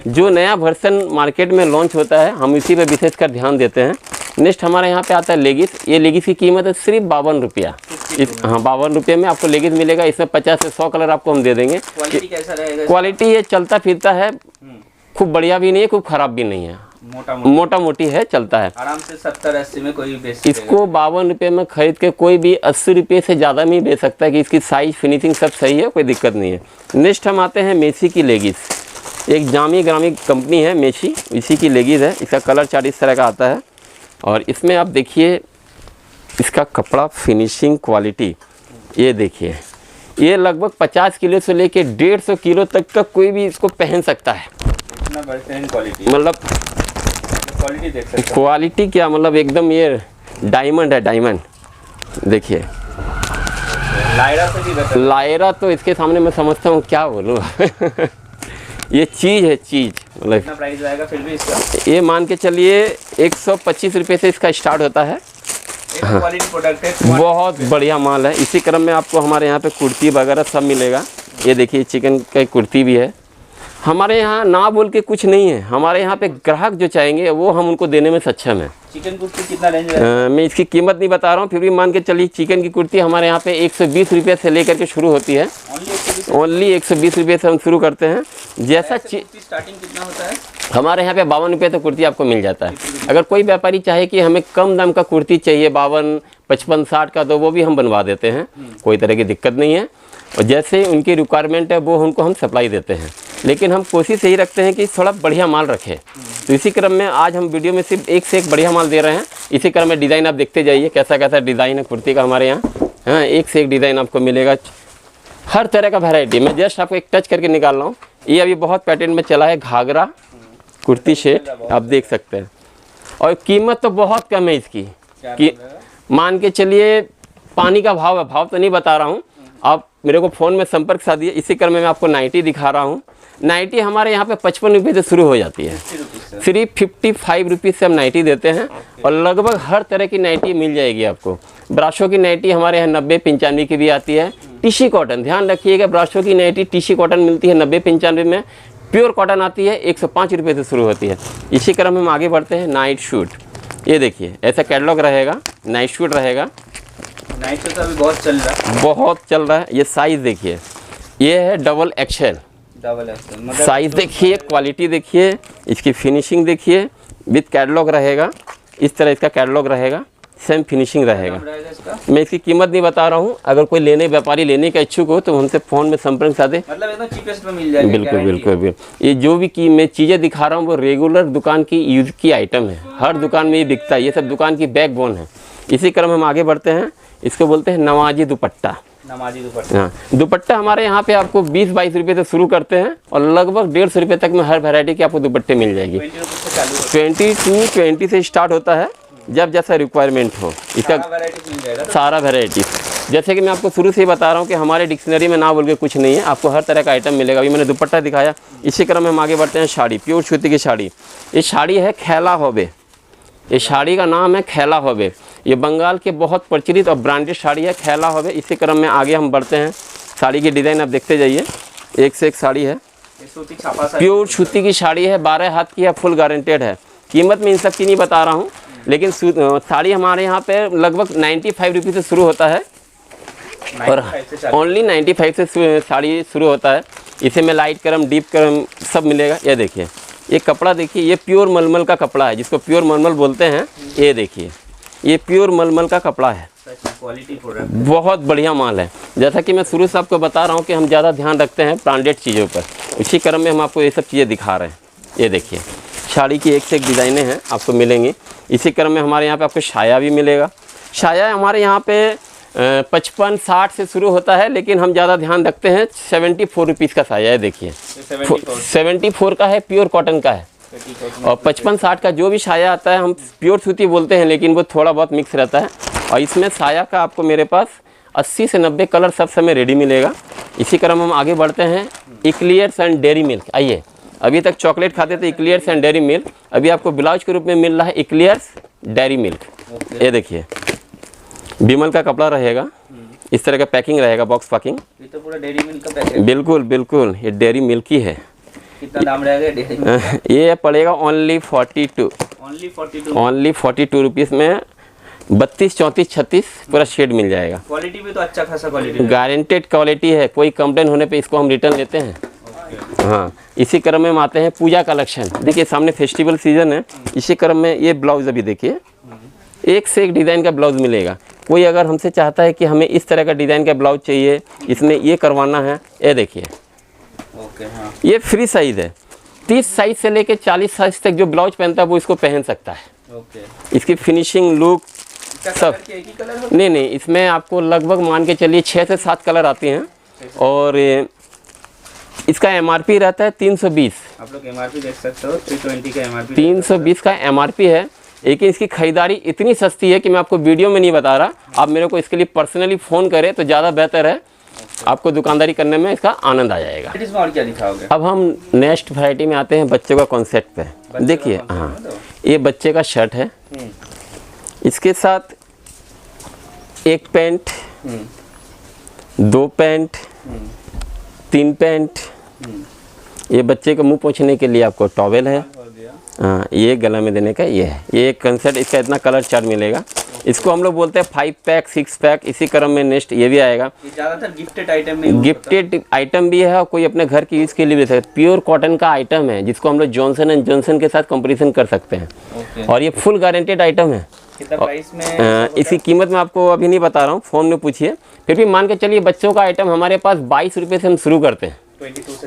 Speaker 1: जो नया वर्जन मार्केट में लॉन्च होता है हम इसी पे विशेषकर ध्यान देते हैं। नेक्स्ट हमारे यहाँ पे आता है लेगिस। ये लेगिस की कीमत है सिर्फ 52 रुपया। हाँ, 52 रुपये में आपको लेगिस मिलेगा। इसमें 50 से 100 कलर आपको हम दे देंगे।
Speaker 2: क्वालिटी कैसा रहेगा?
Speaker 1: क्वालिटी ये चलता फिरता है, खूब बढ़िया भी नहीं है, खूब खराब भी नहीं है, मोटा मोटी है, चलता है।
Speaker 2: आराम से 70-80 में कोई बेच
Speaker 1: इसको 52 रुपये में खरीद के कोई भी 80 रुपये से ज़्यादा नहीं बेच सकता है कि इसकी साइज फिनिशिंग सब सही है, कोई दिक्कत नहीं है। नेक्स्ट हम आते हैं मेसी की लेगिस। एक जामी ग्रामी कंपनी है मेसी, इसी की लेगिस है। इसका कलर चार्ट इस तरह का आता है और इसमें आप देखिए इसका कपड़ा फिनिशिंग क्वालिटी, ये देखिए ये लगभग 50 किलो से लेके 150 किलो तक का कोई भी इसको पहन सकता है। मतलब
Speaker 2: क्वालिटी देख सकते हैं।
Speaker 1: क्वालिटी क्या मतलब एकदम ये डायमंड है, डायमंड। देखिए
Speaker 2: लायरा से भी बेहतर।
Speaker 1: लायरा तो इसके सामने मैं समझता हूँ क्या बोलूँ ये चीज़ है, चीज़। मतलब
Speaker 2: कितना प्राइस आएगा फिर भी इसका?
Speaker 1: ये मान के चलिए 125 रुपये से इसका स्टार्ट होता है।
Speaker 2: क्वालिटी प्रोडक्ट है,
Speaker 1: बहुत बढ़िया माल है। इसी क्रम में आपको हमारे यहाँ पे कुर्ती वगैरह सब मिलेगा। ये देखिए चिकन का कुर्ती भी है। हमारे यहाँ ना बोल के कुछ नहीं है, हमारे यहाँ पे ग्राहक जो चाहेंगे वो हम उनको देने में सक्षम है।
Speaker 2: चिकन कुर्ती कितना रेंज है?
Speaker 1: मैं इसकी कीमत नहीं बता रहा हूँ, फिर भी मान के चलिए चिकन की कुर्ती हमारे यहाँ पे 120 रुपये से लेकर के शुरू होती है। ओनली 120 रुपये से हम शुरू करते हैं। जैसा
Speaker 2: स्टार्टिंग कितना होता है?
Speaker 1: हमारे यहाँ पे 52 रुपये तो कुर्ती आपको मिल जाता है। अगर कोई व्यापारी चाहे कि हमें कम दाम का कुर्ती चाहिए 52, 55, 60 का, तो वो भी हम बनवा देते हैं, कोई तरह की दिक्कत नहीं है। और जैसे उनकी रिक्वायरमेंट है वो उनको हम सप्लाई देते हैं, लेकिन हम कोशिश यही रखते हैं कि थोड़ा बढ़िया माल रखें। तो इसी क्रम में आज हम वीडियो में सिर्फ एक से एक बढ़िया माल दे रहे हैं। इसी क्रम में डिज़ाइन आप देखते जाइए कैसा कैसा डिज़ाइन है कुर्ती का हमारे यहाँ। हाँ, एक से एक डिज़ाइन आपको मिलेगा, हर तरह का वैरायटी। मैं जस्ट आपको एक टच करके निकाल रहा हूँ। ये अभी बहुत पैटर्न में चला है, घाघरा कुर्ती सेट, आप देख सकते हैं। और कीमत तो बहुत कम है इसकी, कि मान के चलिए पानी का भाव है, भाव तो नहीं बता रहा हूँ, आप मेरे को फ़ोन में संपर्क साधिए। इसी क्रम में मैं आपको नाइटी दिखा रहा हूँ। नाइटी हमारे यहाँ पे 55 रुपये से शुरू हो जाती है। सिर्फ 55 रुपीज़ से हम नाइटी देते हैं और लगभग हर तरह की नाइटी मिल जाएगी आपको। ब्राशो की नाइटी हमारे यहाँ 90-95 की भी आती है। टिश्यू कॉटन, ध्यान रखिएगा, ब्राशो की नाइटी टिश्यू कॉटन मिलती है 90-95 में। प्योर कॉटन आती है 105 रुपये से शुरू होती है। इसी क्रम में हम आगे बढ़ते हैं। नाइट शूट, ये देखिए ऐसा कैटलॉग रहेगा, नाइट शूट रहेगा।
Speaker 2: नाइट शूट अभी बहुत चल रहा है,
Speaker 1: बहुत चल रहा है। ये साइज़ देखिए, ये है डबल एक्सेल साइज़। देखिए क्वालिटी देखिए, इसकी फिनिशिंग देखिए, विथ कैटलॉग रहेगा। इस तरह इसका कैटलॉग रहेगा, सेम फिनिशिंग रहेगा। मैं इसकी कीमत नहीं बता रहा हूँ, अगर कोई व्यापारी लेने का इच्छुक हो तो हमसे फ़ोन में संपर्क साधे।
Speaker 2: मतलब एकदम चीपेस्ट में मिल जाएगा।
Speaker 1: बिल्कुल बिल्कुल बिल्कुल। ये जो भी मैं चीज़ें दिखा रहा हूँ वो रेगुलर दुकान की यूज़ की आइटम है, हर दुकान में ये बिकता है, ये सब दुकान की बैकबोन है। इसी क्रम हम आगे बढ़ते हैं। इसको बोलते हैं नवाजी दुपट्टा।
Speaker 2: नमाजी दुपट्टा।
Speaker 1: हाँ, दुपट्टा हमारे यहाँ पे आपको 20-22 रुपये से शुरू करते हैं और लगभग 150 रुपये तक में हर वैरायटी के आपको दुपट्टे मिल जाएगी। 20 से स्टार्ट होता है, जब जैसा रिक्वायरमेंट हो इसका सारा वैरायटी। जैसे कि मैं आपको शुरू से ही बता रहा हूँ कि हमारे डिक्शनरी में ना बोल के कुछ नहीं है, आपको हर तरह का आइटम मिलेगा। अभी मैंने दुपट्टा दिखाया। इसी क्रम में हम आगे बढ़ते हैं। साड़ी, प्योर सूती की साड़ी। ये साड़ी है खैला होबे, ये साड़ी का नाम है खैला होबे। ये बंगाल के बहुत प्रचलित और ब्रांडेड साड़ी है, खैला होबे। इसी क्रम में आगे हम बढ़ते हैं। साड़ी की डिज़ाइन आप देखते जाइए, एक से एक साड़ी है। प्योर सूती की साड़ी है, 12 हाथ की है, फुल गारंटेड है। कीमत में इन सब की नहीं बता रहा हूँ, लेकिन साड़ी हमारे यहाँ पे लगभग 95 रुपये से शुरू होता है और
Speaker 2: 95 से चालू।
Speaker 1: ओनली 95 से साड़ी शुरू होता है। इसे में लाइट करम, डीप करम सब मिलेगा। ये देखिए, ये कपड़ा देखिए, ये प्योर मलमल का कपड़ा है, जिसको प्योर मलमल बोलते हैं। ये देखिए, ये प्योर मलमल का कपड़ा है,
Speaker 2: क्वालिटी प्रोडक्ट।
Speaker 1: बहुत बढ़िया माल है। जैसा कि मैं शुरू से आपको बता रहा हूँ कि हम ज़्यादा ध्यान रखते हैं ब्रांडेड चीज़ों पर, इसी क्रम में हम आपको ये सब चीज़ें दिखा रहे हैं। ये देखिए, साड़ी की एक से एक डिज़ाइनें हैं आपको मिलेंगी। इसी क्रम में हमारे यहाँ पे आपको साया भी मिलेगा। साया हमारे यहाँ पे 55-60 से शुरू होता है, लेकिन हम ज़्यादा ध्यान रखते हैं 74 रुपीज़ का साया है। देखिए 74 का है, प्योर कॉटन का है। और 55-60 का जो भी साया आता है हम प्योर सूती बोलते हैं, लेकिन वो थोड़ा बहुत मिक्स रहता है। और इसमें साया का आपको मेरे पास 80 से 90 कलर सब समय रेडी मिलेगा। इसी क्रम हम आगे बढ़ते हैं। इक्लियर्स एंड डेयरी मिल्क, आइए। अभी तक चॉकलेट खाते थे, इक्लियर्स एंड डेयरी मिल्क, अभी आपको ब्लाउज के रूप में मिल रहा है इक्लियर्स डेयरी मिल्क। ये देखिए, बिमल का कपड़ा रहेगा, इस तरह का पैकिंग रहेगा, बॉक्स पैकिंग।
Speaker 2: ये तो पूरा डेयरी मिल्क का पैकेट।
Speaker 1: बिल्कुल बिल्कुल, ये डेयरी मिल्क ही है।
Speaker 2: कितना दाम रहेगा डेयरी मिल्क?
Speaker 1: ये पड़ेगा ओनली 42, ओनली 42 रुपीज़ में 32, 34, 36 पूरा शेड मिल जाएगा।
Speaker 2: क्वालिटी भी तो अच्छा खासा क्वालिटी,
Speaker 1: गारंटेड क्वालिटी है। कोई कंप्लेन होने पे इसको हम रिटर्न लेते हैं। हाँ, इसी क्रम में हम आते हैं पूजा कलेक्शन। देखिए, सामने फेस्टिवल सीजन है, इसी क्रम में ये ब्लाउज अभी देखिए, एक से एक डिज़ाइन का ब्लाउज मिलेगा। कोई अगर हमसे चाहता है कि हमें इस तरह का डिज़ाइन का ब्लाउज चाहिए, इसमें ये करवाना है, ये देखिए,
Speaker 2: हाँ।
Speaker 1: ये फ्री साइज़ है। 30 साइज से लेके 40 साइज तक जो ब्लाउज पहनता है वो इसको पहन सकता है। इसकी फिनिशिंग, लुक सब।
Speaker 2: एक ही कलर होगा?
Speaker 1: नहीं, इसमें आपको लगभग मान के चलिए 6 से 7 कलर आते हैं। और इसका MRP रहता है 320।
Speaker 2: आप लोग MRP देख सकते हो, 320 का MRP।
Speaker 1: 320 का MRP है, लेकिन इसकी खरीदारी इतनी सस्ती है कि मैं आपको वीडियो में नहीं बता रहा। आप मेरे को इसके लिए पर्सनली फ़ोन करें तो ज़्यादा बेहतर है, आपको दुकानदारी करने में इसका आनंद आ जाएगा।
Speaker 2: इसमें और क्या दिखाओगे?
Speaker 1: अब हम नेक्स्ट वैरायटी में आते हैं, बच्चों का कॉन्सेप्ट पे। देखिए, हाँ, ये बच्चे का शर्ट है, इसके साथ एक पैंट, 2 पैंट, 3 पैंट। ये बच्चे को मुंह पोंछने के लिए आपको टॉवेल है। हाँ, ये गला में देने का ये है। ये एक कंसेप्ट, इसका इतना कलर चार्ट मिलेगा। इसको हम लोग बोलते हैं 5 पैक, 6 पैक। इसी क्रम में नेक्स्ट ये भी आएगा।
Speaker 2: ये ज़्यादातर गिफ्टेड आइटम में,
Speaker 1: गिफ्टेड आइटम भी है और कोई अपने घर की यूज़ के लिए भी सकते। प्योर कॉटन का आइटम है, जिसको हम लोग जॉनसन एंड जॉनसन के साथ कंपटीशन कर सकते हैं। और ये फुल गारंटेड आइटम है।
Speaker 2: कितना प्राइस में?
Speaker 1: इसकी कीमत मैं आपको अभी नहीं बता रहा हूँ, फ़ोन में पूछिए। फिर भी मान के चलिए बच्चों का आइटम हमारे पास 22 रुपये से हम शुरू करते हैं।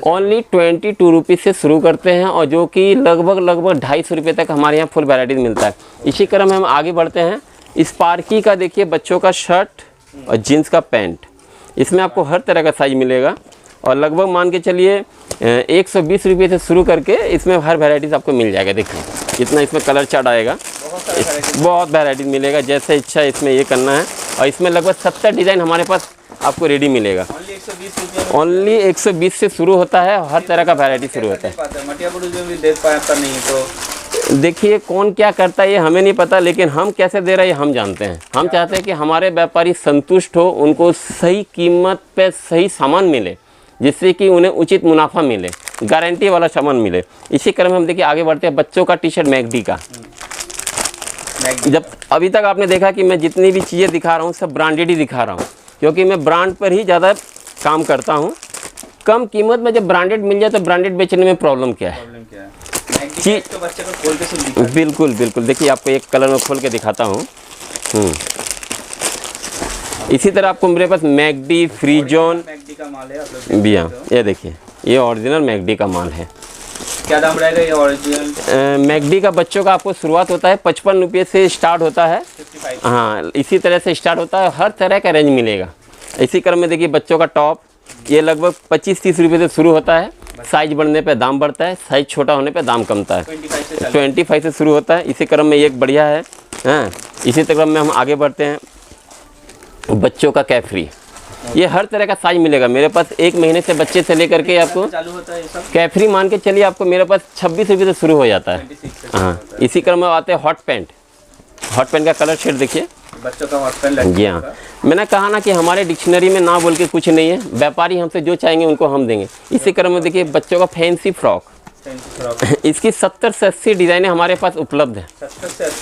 Speaker 1: ओनली 22 रुपीज़ से शुरू करते हैं, और जो कि लगभग 250 रुपये तक हमारे यहाँ फुल वैरायटीज मिलता है। इसी क्रम में हम आगे बढ़ते हैं। स्पार्की का देखिए, बच्चों का शर्ट और जीन्स का पैंट, इसमें आपको हर तरह का साइज मिलेगा। और लगभग मान के चलिए 120 रुपये से शुरू करके इसमें हर वैरायटीज़ आपको मिल जाएगा। देखिए, इतना इसमें कलर चार्ट आएगा, बहुत वैरायटीज़ मिलेगा। जैसे इच्छा इसमें ये करना है। और इसमें लगभग 70 डिज़ाइन हमारे पास आपको रेडी मिलेगा। ओनली 120 से शुरू होता है, हर तरह का वैरायटी शुरू होता है। देखिए, कौन क्या करता है ये हमें नहीं पता, लेकिन हम कैसे दे रहे हैं हम जानते हैं। हम चाहते हैं कि हमारे व्यापारी संतुष्ट हो, उनको सही कीमत पे सही सामान मिले, जिससे कि उन्हें उचित मुनाफा मिले, गारंटी वाला सामान मिले। इसी क्रम में हम देखिए आगे बढ़ते हैं। बच्चों का टी शर्ट मैगडी का। जब अभी तक आपने देखा कि मैं जितनी भी चीज़ें दिखा रहा हूँ सब ब्रांडेड ही दिखा रहा हूँ, क्योंकि मैं ब्रांड पर ही ज़्यादा काम करता हूँ। कम कीमत में जब ब्रांडेड मिल जाए तो ब्रांडेड बेचने में प्रॉब्लम क्या है?
Speaker 2: तो बच्चे को खोल के
Speaker 1: बिल्कुल बिल्कुल। देखिए, आपको एक कलर में खोल के दिखाता हूँ। इसी तरह आपको मेरे पास मैगडी, फ्रीजोन
Speaker 2: का माल है
Speaker 1: भैया। ये देखिए, ये ओरिजिनल मैगडी का माल है।
Speaker 2: क्या दाम रहेगा ये ओरिजिनल?
Speaker 1: मैगडी का बच्चों का आपको शुरुआत होता है 55 रुपये से स्टार्ट होता है।
Speaker 2: 55।
Speaker 1: हाँ, इसी तरह से स्टार्ट होता है, हर तरह का रेंज मिलेगा। इसी क्रम में देखिए, बच्चों का टॉप, ये लगभग 25-30 रुपये से शुरू होता है। साइज बढ़ने पे दाम बढ़ता है, साइज छोटा होने पे दाम कमता है। 25 से शुरू होता है। इसी क्रम में एक बढ़िया है। हाँ, इसी क्रम में हम आगे बढ़ते हैं। बच्चों का कैफरी, ये हर तरह का साइज मिलेगा मेरे पास। 1 महीने से बच्चे से लेकर के आपको
Speaker 2: चालू होता है ये सब।
Speaker 1: कैफरी मान के चलिए आपको मेरे पास 26 रुपये से शुरू हो जाता है। हाँ, इसी क्रम में आते हैं हॉट पैंट। हॉट पैंट का कलर शेड देखिए,
Speaker 2: बच्चों का हॉट पैंट।
Speaker 1: जी हाँ, मैंने कहा ना कि हमारे डिक्शनरी में ना बोल के कुछ नहीं है। व्यापारी हमसे जो चाहेंगे उनको हम देंगे। इसी क्रम में देखिए, बच्चों का फैंसी फ्रॉक,
Speaker 2: फैंसी फ्रॉक
Speaker 1: इसकी 70 से 80 डिज़ाइनें हमारे पास उपलब्ध है।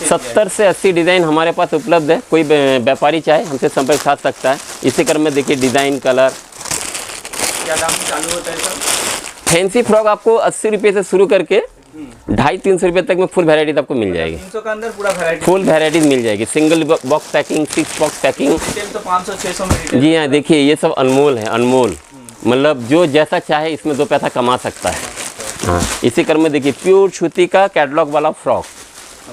Speaker 1: 70 से 80 डिज़ाइन हमारे पास उपलब्ध है। कोई व्यापारी चाहे हमसे संपर्क साध सकता है। इसी क्रम में देखिए डिज़ाइन, कलर।
Speaker 2: क्या दाम से चालू होता है सर?
Speaker 1: फैंसी फ्रॉक आपको 80 रुपये से शुरू करके 250-300 रुपये तक में फुल वैरायटीज आपको मिल जाएगी।
Speaker 2: 300 का अंदर पूरा वैरायटी,
Speaker 1: फुल वैरायटीज मिल जाएगी। Single box packing, 6 box packing.
Speaker 2: Retail तो 500-600 में रिटेल।
Speaker 1: जी हाँ, देखिए ये सब अनमोल है, अनमोल। मतलब जो जैसा चाहे इसमें 2 पैसा कमा सकता है। हाँ, इसी क्रम में देखिए प्योर सूती का कैटलॉग वाला फ्रॉक।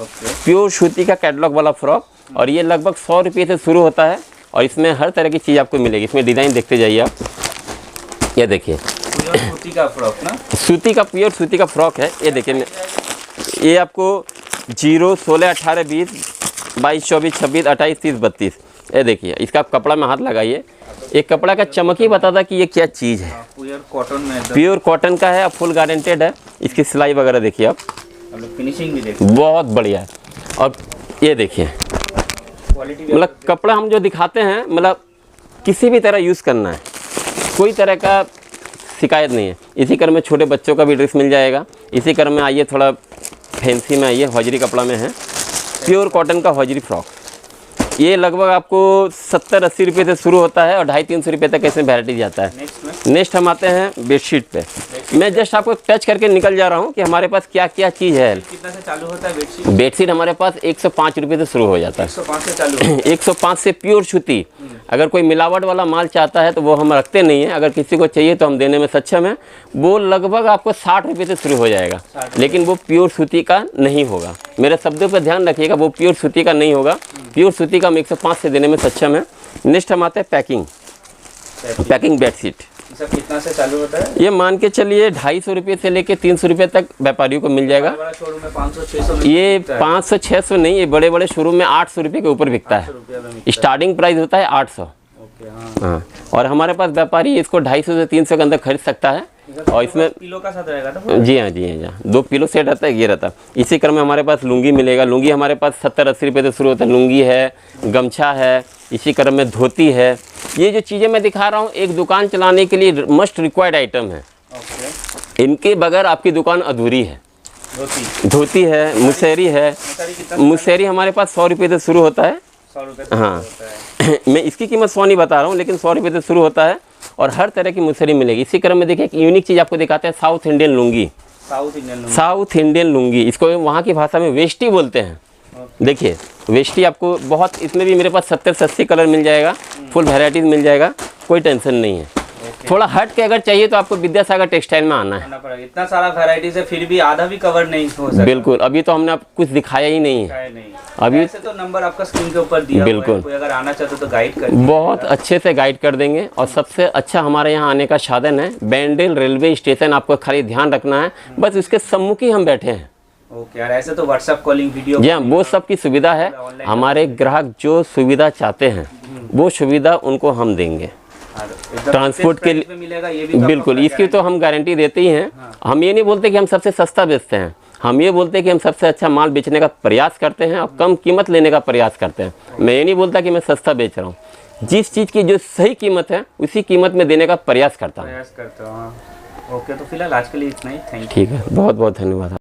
Speaker 2: ओके,
Speaker 1: प्योर सूती का कैटलॉग वाला फ्रॉक, और ये लगभग 100 रुपये से शुरू होता है और इसमें हर तरह की चीज़ आपको मिलेगी। इसमें डिज़ाइन देखते जाइए आप। ये देखिए
Speaker 2: प्योर सूती का फ्रॉक ना,
Speaker 1: सूती का, प्योर सूती का फ्रॉक है। ये देखिए, ये आपको 0, 16, 18, 20, 22, 24, 26, 28, 30, 32। ये देखिए, इसका कपड़ा में हाथ लगाइए, एक कपड़ा का चमक ही बताता कि ये क्या चीज़ है।
Speaker 2: प्योर कॉटन में एकदम,
Speaker 1: प्योर कॉटन का है, फुल गारंटेड है। इसकी सिलाई वगैरह देखिए आप,
Speaker 2: फिनिशिंग भी देखिए,
Speaker 1: बहुत बढ़िया है। और ये देखिए,
Speaker 2: क्वालिटी भी
Speaker 1: मतलब कपड़ा हम जो दिखाते हैं, मतलब किसी भी तरह यूज़ करना है, कोई तरह का शिकायत नहीं है। इसी क्रम में छोटे बच्चों का भी ड्रेस मिल जाएगा। इसी क्रम में आइए, थोड़ा फैंसी में आइए, हौजरी कपड़ा में है, प्योर कॉटन का हौजरी फ्रॉक। ये लगभग आपको 70-80 रुपये से शुरू होता है और 250-300 रुपये तक ऐसे वैरायटी जाता है। नेक्स्ट हम आते हैं बेडशीट पे। मैं जस्ट आपको टच करके निकल जा रहा हूँ कि हमारे पास क्या क्या चीज़ है।
Speaker 2: कितना से चालू होता है बेडशीट?
Speaker 1: बेडशीट हमारे पास 105 रुपये से शुरू हो जाता है।
Speaker 2: 105 से चालू होता है।
Speaker 1: 105 से प्योर सूती। अगर कोई मिलावट वाला माल चाहता है तो वो हम रखते नहीं है। अगर किसी को चाहिए तो हम देने में सक्षम है। वो लगभग आपको 60 रुपये से शुरू हो जाएगा, लेकिन वो प्योर सूती का नहीं होगा। मेरे शब्दों पर ध्यान रखिएगा, वो प्योर सूती का नहीं होगा। प्योर सूती का हम 105 से देने में सक्षम है। नेक्स्ट हम आते हैं पैकिंग बेडशीट।
Speaker 2: सब कितना से चालू होता है?
Speaker 1: ये मान के चलिए 250 रुपये से लेके 300 रुपये तक व्यापारियों को मिल जाएगा।
Speaker 2: बड़ा शोरूम में 500-600 में
Speaker 1: ये 500-600 नहीं, ये बड़े बड़े शोरूम में 800 रुपये के ऊपर बिकता है। स्टार्टिंग प्राइस होता है 800।
Speaker 2: ओके,
Speaker 1: हाँ, और हमारे पास व्यापारी इसको 250 से 300 के अंदर खरीद सकता है। और इसमें
Speaker 2: पिलो का साथ रहेगा ना?
Speaker 1: जी हाँ, 2 पिलो सेट रहता है, ये रहता है। इसी क्रम में हमारे पास लुंगी मिलेगा। लुंगी हमारे पास 70-80 रुपये से शुरू होता है। लुंगी है, गमछा है, इसी क्रम में धोती है। ये जो चीज़ें मैं दिखा रहा हूँ, एक दुकान चलाने के लिए मस्ट रिक्वायर्ड आइटम है।
Speaker 2: ओके,
Speaker 1: इनके बगैर आपकी दुकान अधूरी है। धोती है, मुसेरी है। मुसेरी हमारे पास 100 रुपये से शुरू होता है।
Speaker 2: 100 रुपये से
Speaker 1: हाँ,
Speaker 2: होता है।
Speaker 1: मैं इसकी कीमत 100 नहीं बता रहा हूँ, लेकिन 100 रुपये से शुरू होता है और हर तरह की मुसेरी मिलेगी। इसी क्रम में देखिए, एक यूनिक चीज़ आपको दिखाते हैं, south Indian lungi. South Indian lungi, इसको वहाँ की भाषा में वेष्टी बोलते हैं। देखिए वेष्टी आपको बहुत, इसमें भी मेरे पास 70 से 80 कलर मिल जाएगा। फुल वैरायटीज मिल जाएगा, कोई टेंशन नहीं है। थोड़ा हट के अगर चाहिए तो आपको विद्यासागर टेक्सटाइल में आना है।
Speaker 2: इतना सारा वैरायटीज है, फिर भी आधा भी कवर नहीं हो सकता।
Speaker 1: बिल्कुल, अभी तो हमने आपको कुछ दिखाया ही नहीं है।
Speaker 2: अभी ऐसे तो नंबर आपका स्क्रीन के ऊपर दिया हुआ है,
Speaker 1: बिल्कुल,
Speaker 2: कोई अगर आना चाहते तो गाइड कर,
Speaker 1: बहुत अच्छे से गाइड कर देंगे। और सबसे अच्छा हमारे यहाँ आने का साधन है बैंडेल रेलवे स्टेशन। आपको खाली ध्यान रखना है, बस उसके सम्मुख ही हम बैठे हैं।
Speaker 2: ओके यार, ऐसे तो व्हाट्सएप कॉलिंग, वीडियो,
Speaker 1: जी हाँ, वो सब की सुविधा है। हमारे ग्राहक जो सुविधा चाहते हैं वो सुविधा उनको हम देंगे। ट्रांसपोर्ट के लिए
Speaker 2: मिलेगा, ये भी
Speaker 1: बिल्कुल, इसकी तो हम गारंटी देते ही हैं। हम ये नहीं बोलते कि हम सबसे सस्ता बेचते हैं, हम ये बोलते हैं कि हम सबसे अच्छा माल बेचने का प्रयास करते हैं और कम कीमत लेने का प्रयास करते हैं। मैं ये नहीं बोलता कि मैं सस्ता बेच रहा हूँ। जिस चीज़ की जो सही कीमत है उसी कीमत में देने का प्रयास करता हूँ।
Speaker 2: ओके, तो फिलहाल आज के लिए इतना ही। Thank you.
Speaker 1: ठीक है, बहुत बहुत धन्यवाद।